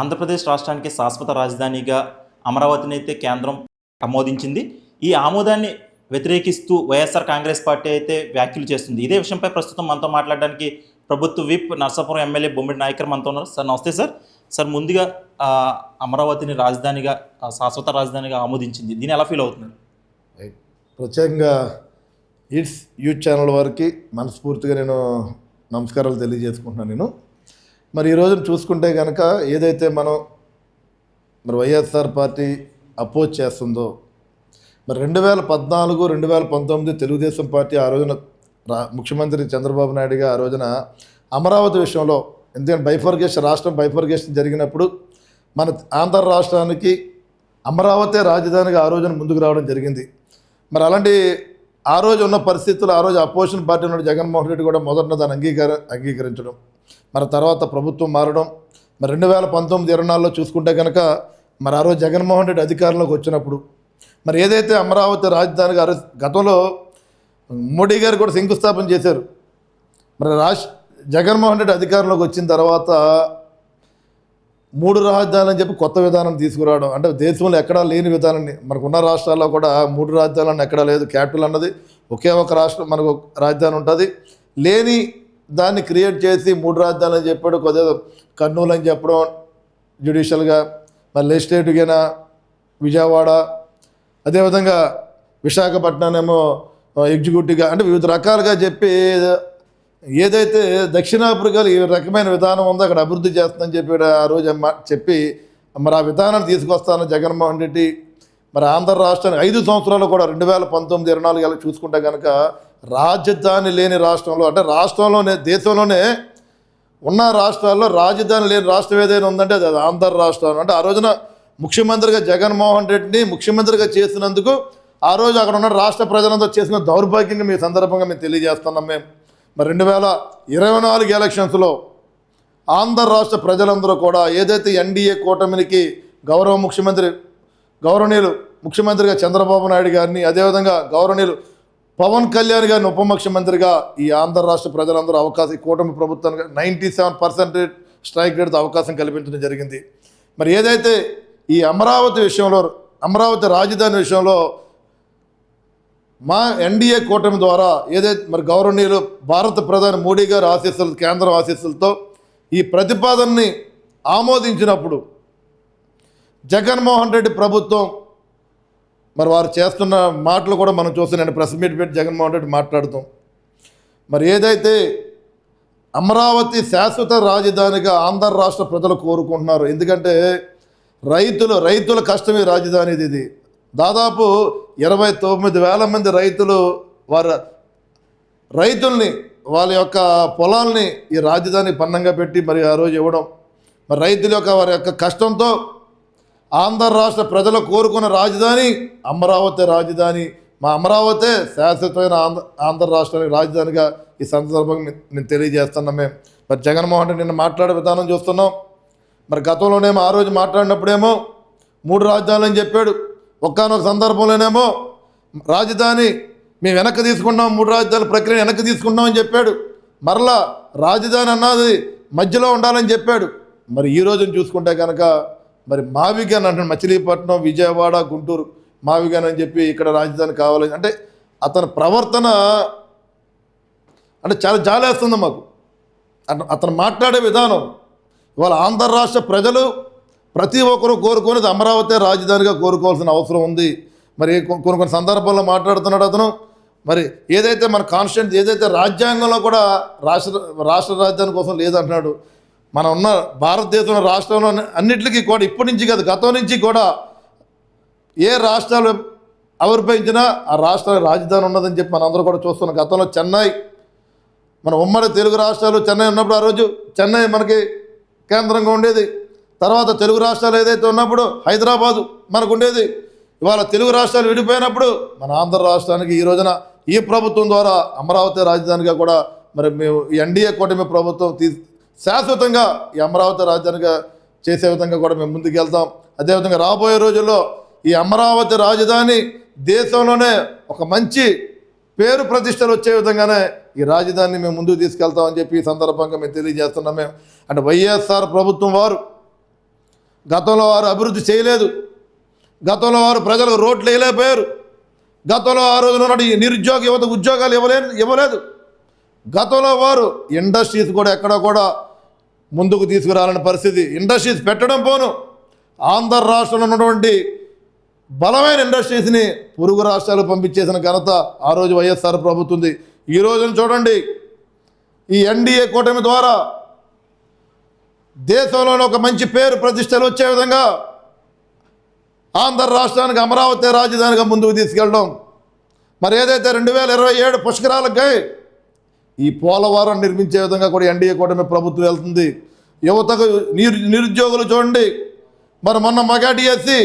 ఆంధ్రప్రదేశ్ రాష్ట్రానికి శాశ్వత రాజధానిగా అమరావతిని అయితే కేంద్రం ఆమోదించింది. ఈ ఆమోదాన్ని వ్యతిరేకిస్తూ వైఎస్ఆర్ కాంగ్రెస్ పార్టీ అయితే వ్యాఖ్యలు చేస్తుంది. ఇదే విషయంపై ప్రస్తుతం మనతో మాట్లాడడానికి ప్రభుత్వ విప్ నర్సాపురం ఎమ్మెల్యే బొమ్మిడి నాయకర్ మనతో ఉన్నారు. సార్ నమస్తే సార్. సార్ ముందుగా అమరావతిని రాజధానిగా శాశ్వత రాజధానిగా ఆమోదించింది, దీన్ని ఎలా ఫీల్ అవుతున్నారు? ప్రత్యేకంగా ఇట్స్ యూత్ ఛానల్ వారికి మనస్ఫూర్తిగా నేను నమస్కారాలు తెలియజేసుకుంటున్నాను. మరి ఈరోజు చూసుకుంటే కనుక ఏదైతే మరి వైఎస్ఆర్ పార్టీ అపోజ్ చేస్తుందో, మరి 2014, 2019 తెలుగుదేశం పార్టీ ఆ రోజున ముఖ్యమంత్రి చంద్రబాబు నాయుడుగా ఆ రోజున అమరావతి విషయంలో, ఎందుకంటే రాష్ట్రం బైఫర్గేషన్ జరిగినప్పుడు మన ఆంధ్ర రాష్ట్రానికి అమరావతి రాజధానిగా ఆ రోజున ముందుకు రావడం జరిగింది. మరి అలాంటి ఆ రోజు ఉన్న పరిస్థితులు, ఆ రోజు అపోజిషన్ పార్టీ ఉన్న జగన్మోహన్ రెడ్డి కూడా మొదట దాన్ని అంగీకరించడం, మరి తర్వాత ప్రభుత్వం మారడం, మరి 2019, 24లో చూసుకుంటే కనుక మరి ఆ రోజు జగన్మోహన్ రెడ్డి అధికారంలోకి వచ్చినప్పుడు మరి ఏదైతే అమరావతి రాజధానిగా గతంలో మోడీ గారు కూడా శంకుస్థాపన చేశారు. మరి జగన్మోహన్ రెడ్డి అధికారంలోకి వచ్చిన తర్వాత 3 రాజధానులు అని చెప్పి కొత్త విధానం తీసుకురావడం, అంటే దేశంలో ఎక్కడా లేని విధానాన్ని, మనకున్న రాష్ట్రాల్లో కూడా 3 రాజధానులు ఎక్కడా లేదు. క్యాపిటల్ అన్నది ఒకే ఒక రాష్ట్రం, మనకు రాజధాని ఉంటుంది. లేని దాన్ని క్రియేట్ చేసి 3 రాజధానులు అని చెప్పాడు. కొద్దిగా కర్నూలు అని చెప్పడం జ్యుడిషియల్గా, మరి లెజిస్లేటివ్గా విజయవాడ, అదేవిధంగా విశాఖపట్నం ఏమో ఎగ్జిక్యూటివ్గా, అంటే వివిధ రకాలుగా చెప్పి ఏదైతే దక్షిణాఫ్రికాలో ఈ రకమైన విధానం ఉందో అక్కడ అభివృద్ధి చేస్తుందని చెప్పి ఆ రోజు చెప్పి మరి ఆ విధానాన్ని తీసుకొస్తాను జగన్మోహన్ రెడ్డి. మరి ఆంధ్ర రాష్ట్రానికి 5 సంవత్సరాలు కూడా 2019, 24 చూసుకుంటే కనుక రాజధాని లేని రాష్ట్రంలో, అంటే రాష్ట్రంలోనే, దేశంలోనే ఉన్న రాష్ట్రాల్లో రాజధాని లేని రాష్ట్రం ఏదైనా ఉందంటే అది ఆంధ్ర రాష్ట్రం. అంటే ఆ రోజున ముఖ్యమంత్రిగా జగన్మోహన్ రెడ్డిని ముఖ్యమంత్రిగా చేసినందుకు ఆ రోజు అక్కడ ఉన్న రాష్ట్ర ప్రజలందరూ చేసిన దౌర్భాగ్యంగా మీ సందర్భంగా మేము తెలియజేస్తున్నాం. మరి 2024 ఎలక్షన్స్లో ఆంధ్ర రాష్ట్ర ప్రజలందరూ కూడా ఏదైతే ఎన్డీఏ కూటమికి గౌరవనీయులు ముఖ్యమంత్రిగా చంద్రబాబు నాయుడు గారిని, అదేవిధంగా గౌరవనీయులు పవన్ కళ్యాణ్ గారిని ఉప ముఖ్యమంత్రిగా ఈ ఆంధ్ర రాష్ట్ర ప్రజలందరూ అవకాశం, ఈ కూటమి ప్రభుత్వానికి 97% స్ట్రైక్ రేట్తో అవకాశం కల్పించడం జరిగింది. మరి ఏదైతే ఈ అమరావతి విషయంలో, అమరావతి రాజధాని విషయంలో మా ఎన్డీఏ కూటమి ద్వారా ఏదైతే మరి గౌరవనీయులు భారత ప్రధాని మోడీ గారి ఆశీస్సులు, కేంద్రం ఆశీస్సులతో ఈ ప్రతిపాదనని ఆమోదించినప్పుడు జగన్మోహన్ రెడ్డి ప్రభుత్వం మరి వారు చేస్తున్న మాటలు కూడా మనం చూస్తాం. నేను ప్రెస్ మీట్ పెట్టి జగన్మోహన్ రెడ్డి మాట్లాడుతాం. మరి ఏదైతే అమరావతి శాశ్వత రాజధానిగా ఆంధ్ర రాష్ట్ర ప్రజలు కోరుకుంటున్నారు, ఎందుకంటే రైతుల కష్టమే రాజధాని ఇది. దాదాపు 29,000 మంది రైతులు రైతుల్ని వాళ్ళ యొక్క పొలాల్ని ఈ రాజధాని పన్నంగా పెట్టి మరి ఆ రోజు ఇవ్వడం, మరి రైతుల యొక్క వారి యొక్క కష్టంతో ఆంధ్ర రాష్ట్ర ప్రజలు కోరుకున్న రాజధాని అమరావతి రాజధాని. మా అమరావతి శాశ్వతమైన ఆంధ్ర రాష్ట్రానికి రాజధానిగా ఈ సందర్భంగా మేము తెలియజేస్తున్నాం. మరి జగన్మోహన్ రెడ్డి నిన్న మాట్లాడే విధానం చూస్తున్నాం. మరి గతంలోనేమో ఆ రోజు మాట్లాడినప్పుడేమో 3 రాజధానులు అని చెప్పాడు. ఒక్కనొక సందర్భంలోనేమో రాజధాని మేము వెనక్కి తీసుకున్నాం, 3 రాజధానుల ప్రక్రియ వెనక్కి తీసుకున్నాం అని చెప్పాడు. మరలా రాజధాని అన్నది మధ్యలో ఉండాలని చెప్పాడు. మరి ఈ రోజుని చూసుకుంటే కనుక మరి మావిగాన్ అంటాడు, మచిలీపట్నం, విజయవాడ, గుంటూరు మావిగాన్ అని చెప్పి ఇక్కడ రాజధాని కావాలని, అంటే అతని ప్రవర్తన అంటే చాలా జాలేస్తుంది మాకు. అతను మాట్లాడే విధానం. ఇవాళ ఆంధ్ర రాష్ట్ర ప్రజలు ప్రతి ఒక్కరూ కోరుకునేది అమరావతి రాజధానిగా కోరుకోవాల్సిన అవసరం ఉంది. మరి కొన్ని సందర్భాల్లో మాట్లాడుతున్నాడు అతను. మరి ఏదైతే మన కాన్స్టిట్యూషన్, ఏదైతే రాజ్యాంగంలో కూడా రాష్ట్ర రాజధాని కోసం లేదంటున్నాడు. మనం ఉన్న భారతదేశంలో రాష్ట్రంలో అన్నింటికీ కూడా ఇప్పటి నుంచి కాదు, గతం నుంచి కూడా ఏ రాష్ట్రాలు ఆవిర్భవించినా ఆ రాష్ట్రాల రాజధాని ఉన్నదని చెప్పి మనందరూ కూడా చూస్తున్నాం. గతంలో చెన్నై, మన ఉమ్మడి తెలుగు రాష్ట్రాలు చెన్నై ఉన్నప్పుడు ఆ రోజు చెన్నై మనకి కేంద్రంగా ఉండేది. తర్వాత తెలుగు రాష్ట్రాలు ఏదైతే ఉన్నప్పుడు హైదరాబాదు మనకు ఉండేది. ఇవాళ తెలుగు రాష్ట్రాలు విడిపోయినప్పుడు మన ఆంధ్ర రాష్ట్రానికి ఈ రోజున ఈ ప్రభుత్వం ద్వారా అమరావతి రాజధానిగా కూడా మరి మేము ఎన్డీఏ కూటమి ప్రభుత్వం శాశ్వతంగా ఈ అమరావతి రాజధానిగా చేసే విధంగా కూడా మేము ముందుకెళ్తాం. అదేవిధంగా రాబోయే రోజుల్లో ఈ అమరావతి రాజధాని దేశంలోనే ఒక మంచి పేరు ప్రతిష్టలు వచ్చే విధంగానే ఈ రాజధానిని మేము ముందుకు తీసుకెళ్తామని చెప్పి ఈ సందర్భంగా మేము తెలియజేస్తున్నాం. అంటే వైఎస్ఆర్ ప్రభుత్వం వారు గతంలో వారు అభివృద్ధి చేయలేదు, గతంలో వారు ప్రజలకు రోడ్లు వేయలేకపోయారు, గతంలో ఆ రోజున ఉన్నటువంటి ఈ నిరుద్యోగ యువతకు ఉద్యోగాలు ఇవ్వలేదు. గతంలో వారు ఇండస్ట్రీస్ కూడా ఎక్కడ కూడా ముందుకు తీసుకురాలని పరిస్థితి. ఇండస్ట్రీస్ పెట్టడం పోను, ఆంధ్ర రాష్ట్రంలో ఉన్నటువంటి బలమైన ఇండస్ట్రీస్ని పొరుగు రాష్ట్రాలకు పంపించేసిన ఘనత ఆ రోజు వైఎస్ఆర్ ప్రభుత్వంది. ఈ రోజున చూడండి, ఈ ఎన్డీఏ కూటమి ద్వారా దేశంలోని ఒక మంచి పేరు ప్రతిష్టలు వచ్చే విధంగా ఆంధ్ర రాష్ట్రానికి అమరావతి రాజధానిగా ముందుకు తీసుకెళ్ళడం. మరి ఏదైతే 2027 పుష్కరాలకై ఈ పోలవరం నిర్మించే విధంగా కూడా ఎన్డీఏ కూటమి ప్రభుత్వం వెళ్తుంది. యువతకు నిరుద్యోగులు చూడండి, మరి మొన్న మగా డిఎస్సి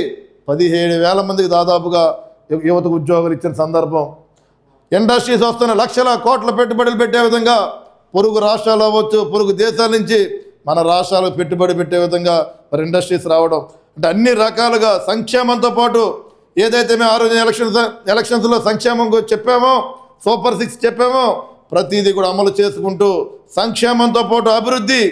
17,000 మందికి దాదాపుగా యువతకు ఉద్యోగాలు ఇచ్చిన సందర్భం. ఇండస్ట్రీస్ వస్తున్న లక్షల కోట్ల పెట్టుబడులు పెట్టే విధంగా పొరుగు రాష్ట్రాలు అవ్వచ్చు, పొరుగు దేశాల నుంచి మన రాష్ట్రాలకు పెట్టుబడి పెట్టే విధంగా మరి ఇండస్ట్రీస్ రావడం. అంటే అన్ని రకాలుగా సంక్షేమంతో పాటు ఏదైతే మేము ఆ రోజు ఎలక్షన్స్లో సంక్షేమం చెప్పామో, సూపర్ 6 చెప్పామో, ప్రతిదీ కూడా అమలు చేసుకుంటూ సంక్షేమంతో పాటు అభివృద్ధి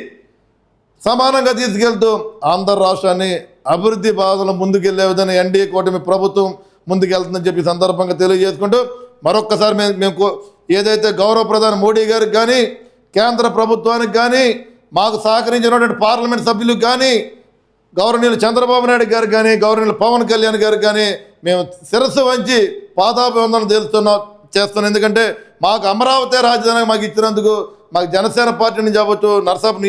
సమానంగా తీసుకెళ్తూ ఆంధ్ర రాష్ట్రాన్ని అభివృద్ధి బాధలు ముందుకెళ్లే విధంగా ఎన్డీఏ కూటమి ప్రభుత్వం ముందుకెళ్తుందని చెప్పి సందర్భంగా తెలియజేసుకుంటూ మరొక్కసారి మేము ఏదైతే గౌరవ ప్రధాని మోడీ గారికి కానీ, కేంద్ర ప్రభుత్వానికి కానీ, మాకు సహకరించినటువంటి పార్లమెంట్ సభ్యులకు కానీ, గౌరవనీయులు చంద్రబాబు నాయుడు గారికి కానీ, గౌరవనీయులు పవన్ కళ్యాణ్ గారికి కానీ మేము శిరస్సు వంచి పాదాభివందనం చేస్తున్నాం. ఎందుకంటే మాకు అమరావతి రాజధాని మాకు ఇచ్చినందుకు మాకు జనసేన పార్టీ నుంచి అవ్వచ్చు, నర్సాపు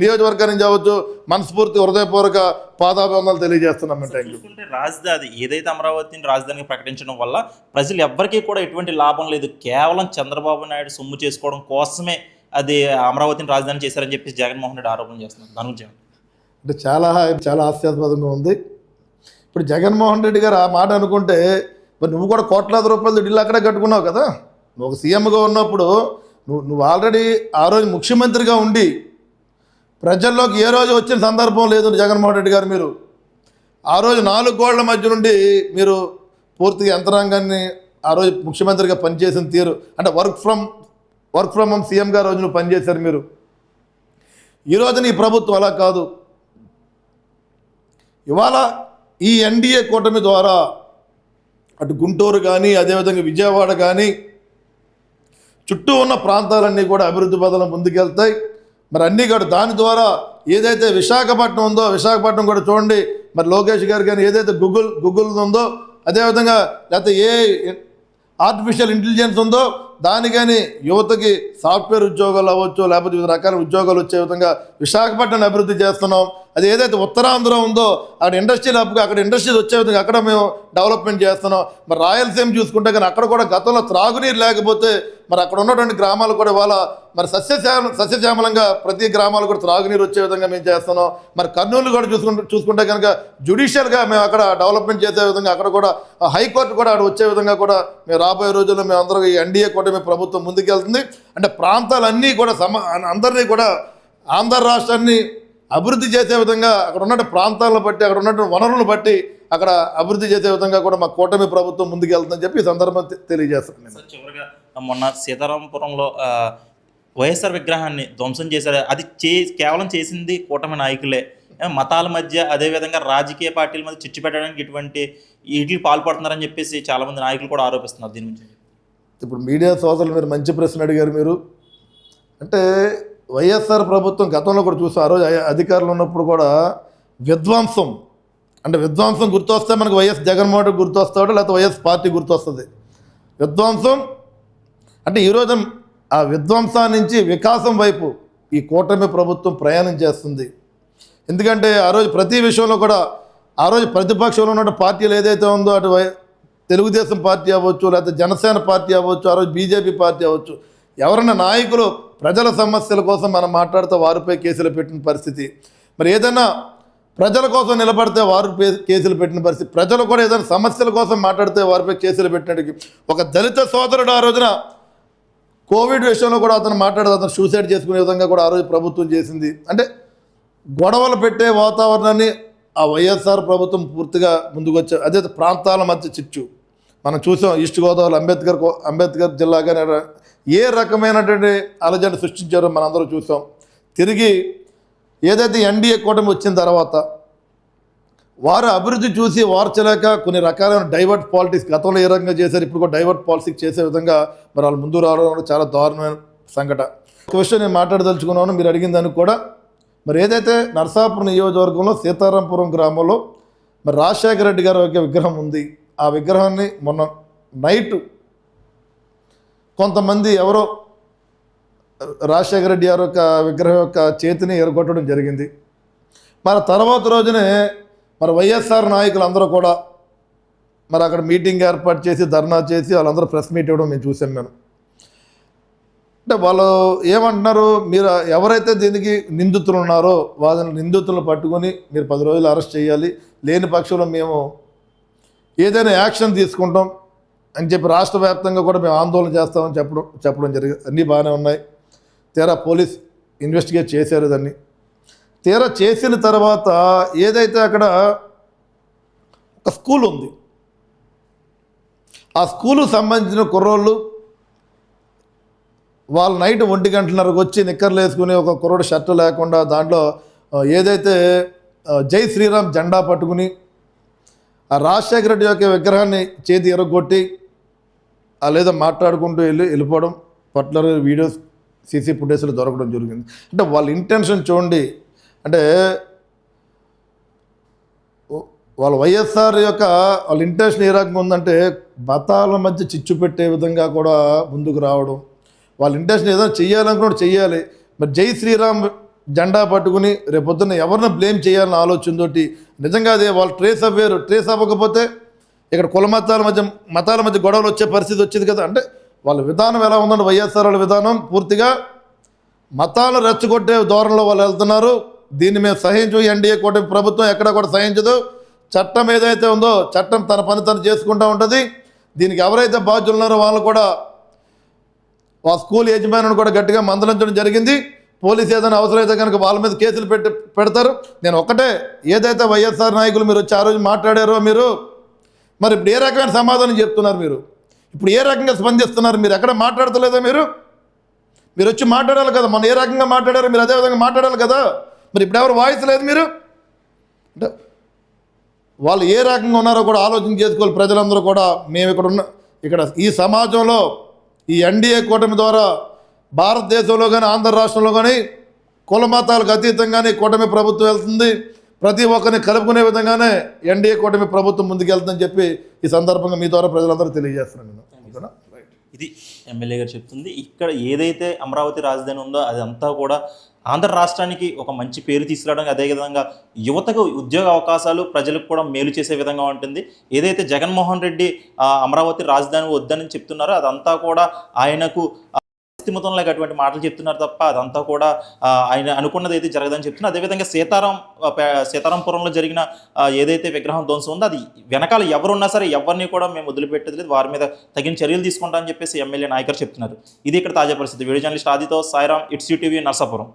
నియోజకవర్గం నుంచి అవ్వచ్చు మనస్ఫూర్తి హృదయపూర్వక పాదాభివందనాలు తెలియజేస్తున్నాం. చూసుకుంటే రాజధాని ఏదైతే అమరావతిని రాజధానిగా ప్రకటించడం వల్ల ప్రజలు ఎవ్వరికీ కూడా ఎటువంటి లాభం లేదు. కేవలం చంద్రబాబు నాయుడు సొమ్ము చేసుకోవడం కోసమే అది అమరావతిని రాజధాని చేశారని చెప్పి జగన్మోహన్ రెడ్డి ఆరోపణ చేస్తున్నారు. దాని గురించి అంటే చాలా హాస్యాస్పదంగా ఉంది. ఇప్పుడు జగన్మోహన్ రెడ్డి గారు ఆ మాట అనుకుంటే మరి నువ్వు కూడా కోట్లాది రూపాయలు ఢిల్లీ అక్కడే కట్టుకున్నావు కదా. నువ్వు ఒక సీఎంగా ఉన్నప్పుడు నువ్వు ఆల్రెడీ ఆ రోజు ముఖ్యమంత్రిగా ఉండి ప్రజల్లోకి ఏ రోజు వచ్చిన సందర్భం లేదు జగన్మోహన్ రెడ్డి గారు. మీరు ఆ రోజు 4 గోళ్ల మధ్య నుండి మీరు పూర్తిగా యంత్రాంగాన్ని ఆ రోజు ముఖ్యమంత్రిగా పనిచేసిన తీరు అంటే వర్క్ ఫ్రమ్ హోమ్ సీఎంగా రోజు నువ్వు పనిచేశారు మీరు. ఈ రోజున ఈ ప్రభుత్వం అలా కాదు. ఇవాళ ఈ ఎన్డీఏ కూటమి ద్వారా అటు గుంటూరు కానీ, అదేవిధంగా విజయవాడ కానీ, చుట్టూ ఉన్న ప్రాంతాలన్నీ కూడా అభివృద్ధి పథంలో ముందుకెళ్తాయి. మరి అన్నీ కూడా దాని ద్వారా ఏదైతే విశాఖపట్నం ఉందో, విశాఖపట్నం కూడా చూడండి, మరి లోకేష్ గారు కానీ ఏదైతే గూగుల్ ఉందో, అదేవిధంగా లేకపోతే ఆర్టిఫిషియల్ ఇంటెలిజెన్స్ ఉందో దాని కానీ యువతకి సాఫ్ట్వేర్ ఉద్యోగాలు అవ్వచ్చు, లేకపోతే వివిధ రకాల ఉద్యోగాలు వచ్చే విధంగా విశాఖపట్నాన్ని అభివృద్ధి చేస్తున్నాం. అది ఏదైతే ఉత్తరాంధ్ర ఉందో అక్కడ ఇండస్ట్రియల్ హబ్గా అక్కడ ఇండస్ట్రీస్ వచ్చే విధంగా అక్కడ మేము డెవలప్మెంట్ చేస్తున్నాం. మరి రాయలసీమ చూసుకుంటే కానీ అక్కడ కూడా గతంలో త్రాగునీరు లేకపోతే మరి అక్కడ ఉన్నటువంటి గ్రామాలు కూడా ఇవాళ మరి సస్యశ్యామలంగా ప్రతి గ్రామాలు కూడా త్రాగునీరు వచ్చే విధంగా మేము చేస్తున్నాం. మరి కర్నూలు కూడా చూసుకుంటే కనుక జ్యుడిషియల్గా మేము అక్కడ డెవలప్మెంట్ చేసే విధంగా అక్కడ కూడా హైకోర్టు కూడా అక్కడ వచ్చే విధంగా కూడా మేము రాబోయే రోజుల్లో మేము అందరూ ఈ ఎన్డీఏ కూటమి ప్రభుత్వం ముందుకెళ్తుంది. అంటే ప్రాంతాలన్నీ కూడా అందరినీ కూడా ఆంధ్ర రాష్ట్రాన్ని అభివృద్ధి చేసే విధంగా అక్కడ ఉన్న ప్రాంతాలను బట్టి అక్కడ ఉన్నటువంటి వనరులను బట్టి అక్కడ అభివృద్ధి చేసే విధంగా కూడా మా కూటమి ప్రభుత్వం ముందుకెళ్తుందని చెప్పి ఈ సందర్భం తెలియజేస్తున్నాను. చివరిగా మొన్న సీతారామపురంలో వైఎస్ఆర్ విగ్రహాన్ని ధ్వంసం చేశారు. అది కేవలం చేసింది కూటమి నాయకులే. మతాల మధ్య అదేవిధంగా రాజకీయ పార్టీల మధ్య చిచ్చు పెట్టడానికి ఇటువంటి వీటికి పాల్పడుతున్నారని చెప్పేసి చాలామంది నాయకులు కూడా ఆరోపిస్తున్నారు. దీని గురించి ఇప్పుడు మీడియా సోదరులు మీరు మంచి ప్రశ్న అడిగారు. మీరు అంటే వైఎస్ఆర్ ప్రభుత్వం గతంలో కూడా చూసాం, ఆ రోజు అధికారులు ఉన్నప్పుడు కూడా విధ్వంసం గుర్తొస్తే మనకు వైఎస్ జగన్మోహన్ రెడ్డి గుర్తొస్తాడు, లేకపోతే వైఎస్ పార్టీ గుర్తొస్తుంది. విధ్వంసం అంటే ఈరోజు ఆ విధ్వంసం నుంచి వికాసం వైపు ఈ కూటమి ప్రభుత్వం ప్రయాణం చేస్తుంది. ఎందుకంటే ఆ రోజు ప్రతి విషయంలో కూడా ఆ రోజు ప్రతిపక్షంలో ఉన్న పార్టీలు ఏదైతే ఉందో అటు తెలుగుదేశం పార్టీ అవ్వచ్చు, లేకపోతే జనసేన పార్టీ అవ్వచ్చు, ఆ రోజు బీజేపీ పార్టీ అవ్వచ్చు, ఎవరైనా నాయకులు ప్రజల సమస్యల కోసం మనం మాట్లాడితే వారిపై కేసులు పెట్టిన పరిస్థితి. మరి ఏదైనా ప్రజల కోసం నిలబడితే వారిపై కేసులు పెట్టిన పరిస్థితి, ప్రజలు కూడా ఏదైనా సమస్యల కోసం మాట్లాడితే వారిపై కేసులు పెట్టినట్టుకి ఒక దళిత సోదరుడు ఆ రోజున కోవిడ్ విషయంలో కూడా అతను సూసైడ్ చేసుకునే విధంగా కూడా ఆ రోజు ప్రభుత్వం చేసింది. అంటే గొడవలు పెట్టే వాతావరణాన్ని ఆ వైఎస్ఆర్ ప్రభుత్వం పూర్తిగా ముందుకు వచ్చారు. అదే ప్రాంతాల మధ్య చిచ్చు మనం చూసాం. ఈస్ట్ గోదావరి అంబేద్కర్ జిల్లాగానే ఏ రకమైనటువంటి అలజడి సృష్టించారో మనందరూ చూసాం. తిరిగి ఏదైతే ఎన్డీఏ కూటమి వచ్చిన తర్వాత వారు అభివృద్ధి చూసి వార్చలేక కొన్ని రకాలైన డైవర్ట్ పాలిటిక్స్ గతంలో ఏ రకంగా చేశారు, ఇప్పుడు కూడా డైవర్ట్ పాలిటిక్స్ చేసే విధంగా మరి వాళ్ళు ముందు రావడం చాలా దారుణమైన సంఘటన. ఒక విషయం నేను మాట్లాడదలుచుకున్నాను, మీరు అడిగిన దానికి కూడా. మరి ఏదైతే నరసాపురం నియోజకవర్గంలో సీతారాంపురం గ్రామంలో మరి రాజశేఖర రెడ్డి గారి యొక్క విగ్రహం ఉంది, ఆ విగ్రహాన్ని మొన్న నైట్ కొంతమంది ఎవరో రాజశేఖర రెడ్డి గారి యొక్క విగ్రహం యొక్క చేతిని ఎరగొట్టడం జరిగింది. మరి తర్వాత రోజునే మరి వైఎస్ఆర్ నాయకులు అందరూ కూడా మరి అక్కడ మీటింగ్ ఏర్పాటు చేసి ధర్నా చేసి వాళ్ళందరూ ప్రెస్ మీట్ ఇవ్వడం మేము చూసాం. మేము అంటే వాళ్ళు ఏమంటున్నారు, మీరు ఎవరైతే దీనికి నిందితులు ఉన్నారో వాళ్ళని నిందితులను పట్టుకొని మీరు 10 రోజులు అరెస్ట్ చేయాలి, లేని పక్షంలో మేము ఏదైనా యాక్షన్ తీసుకుంటాం అని చెప్పి రాష్ట్ర వ్యాప్తంగా కూడా మేము ఆందోళన చేస్తామని చెప్పడం జరిగింది. అన్నీ బాగానే ఉన్నాయి. తీరా పోలీస్ ఇన్వెస్టిగేట్ చేశారు దాన్ని. తీరా చేసిన తర్వాత ఏదైతే అక్కడ ఒక స్కూల్ ఉంది, ఆ స్కూలుకు సంబంధించిన కుర్రోళ్ళు వాళ్ళు నైట్ 1 గంటన్నరకు వచ్చి నిక్కర్లు వేసుకుని ఒక కుర్రోడు షర్ట్ లేకుండా దాంట్లో ఏదైతే జై శ్రీరామ్ జెండా పట్టుకుని ఆ రాజశేఖర రెడ్డి యొక్క విగ్రహాన్ని చేతి ఎరగొట్టి లేదా మాట్లాడుకుంటూ వెళ్ళిపోవడం పట్ల వీడియోస్ సీసీ ఫుటేజ్లో దొరకడం జరిగింది. అంటే వాళ్ళ ఇంటెన్షన్ చూడండి. అంటే వాళ్ళ వైఎస్ఆర్ యొక్క వాళ్ళ ఇంటెన్షన్ ఏ రకంగా ఉందంటే మతాల మధ్య చిచ్చు పెట్టే విధంగా కూడా ముందుకు రావడం. వాళ్ళ ఇంటెన్షన్ ఏదైనా చెయ్యాలనుకున్నాడు చెయ్యాలి. మరి జై శ్రీరామ్ జెండా పట్టుకుని రేపొద్దున్న ఎవరిని బ్లేమ్ చేయాలన్న ఆలోచనతోటి నిజంగా అదే వాళ్ళు ట్రేస్ అవ్వారు. ట్రేస్ అవ్వకపోతే ఇక్కడ కుల మతాల మధ్య గొడవలు వచ్చే పరిస్థితి వచ్చేది కదా. అంటే వాళ్ళ విధానం ఎలా ఉందంటే వైఎస్ఆర్ వాళ్ళ విధానం పూర్తిగా మతాలు రెచ్చగొట్టే ధోరణిలో వాళ్ళు వెళ్తున్నారు. దీన్ని మేము సహించు, ఎన్డీఏ కూటమి ప్రభుత్వం ఎక్కడా కూడా సహించదు. చట్టం ఏదైతే ఉందో చట్టం తన పని తను చేసుకుంటూ ఉంటుంది. దీనికి ఎవరైతే బాధ్యులు ఉన్నారో వాళ్ళు కూడా ఆ స్కూల్ యజమానులను కూడా గట్టిగా మందలించడం జరిగింది. పోలీసు ఏదైనా అవసరమైతే కనుక వాళ్ళ మీద కేసులు పెడతారు. నేను ఒకటే, ఏదైతే వైఎస్ఆర్ నాయకులు మీరు వచ్చి ఆ రోజు మాట్లాడారో మీరు మరి ఇప్పుడు ఏ రకమైన సమాధానం చెప్తున్నారు, మీరు ఇప్పుడు ఏ రకంగా స్పందిస్తున్నారు, మీరు ఎక్కడ మాట్లాడతలేదా, మీరు వచ్చి మాట్లాడాలి కదా. మనం ఏ రకంగా మాట్లాడారో మీరు అదే విధంగా మాట్లాడాలి కదా. మరి ఇప్పుడు ఎవరు వాయిస్ లేదు. మీరు అంటే వాళ్ళు ఏ రకంగా ఉన్నారో కూడా ఆలోచన చేసుకోవాలి ప్రజలందరూ కూడా. మేము ఇక్కడ ఈ సమాజంలో ఈ ఎన్డీఏ కూటమి ద్వారా భారతదేశంలో కానీ ఆంధ్ర రాష్ట్రంలో కానీ కుల మతాలకు అతీతంగానే కూటమి ప్రభుత్వం వెళ్తుంది. ప్రతి ఒక్కరిని కలుపుకునే విధంగానే ఎన్డీఏ కూటమి ప్రభుత్వం ముందుకెళ్తుందని చెప్పి ఈ సందర్భంగా మీ ద్వారా ప్రజలందరూ తెలియజేస్తున్నాను. ఇది ఎమ్మెల్యే గారు చెప్తుంది. ఇక్కడ ఏదైతే అమరావతి రాజధాని ఉందో అదంతా కూడా ఆంధ్ర రాష్ట్రానికి ఒక మంచి పేరు తీసుకురావడానికి, అదేవిధంగా యువతకు ఉద్యోగ అవకాశాలు ప్రజలకు కూడా మేలు చేసే విధంగా ఉంటుంది. ఏదైతే జగన్మోహన్ రెడ్డి అమరావతి రాజధాని వద్దని చెప్తున్నారో అదంతా కూడా ఆయనకు స్థితిమతం లేక అటువంటి మాటలు చెప్తున్నారు తప్ప అదంతా కూడా ఆయన అనుకున్నది అయితే జరగదని చెప్తున్నారు. అదేవిధంగా సీతారాంపురంలో జరిగిన ఏదైతే విగ్రహం ధ్వంసం ఉందో అది వెనకాల ఎవరున్నా సరే ఎవరిని కూడా మేము వదిలిపెట్టేది లేదు, వారి మీద తగిన చర్యలు తీసుకుంటామని చెప్పేసి ఎమ్మెల్యే నాయకర్ చెప్తున్నారు. ఇది ఇక్కడ తాజా పరిస్థితి. వీడియో జర్నలిస్ట్ ఆదితో సాయిరామ్, ఇట్స్ టీవీ, నర్సాపురం.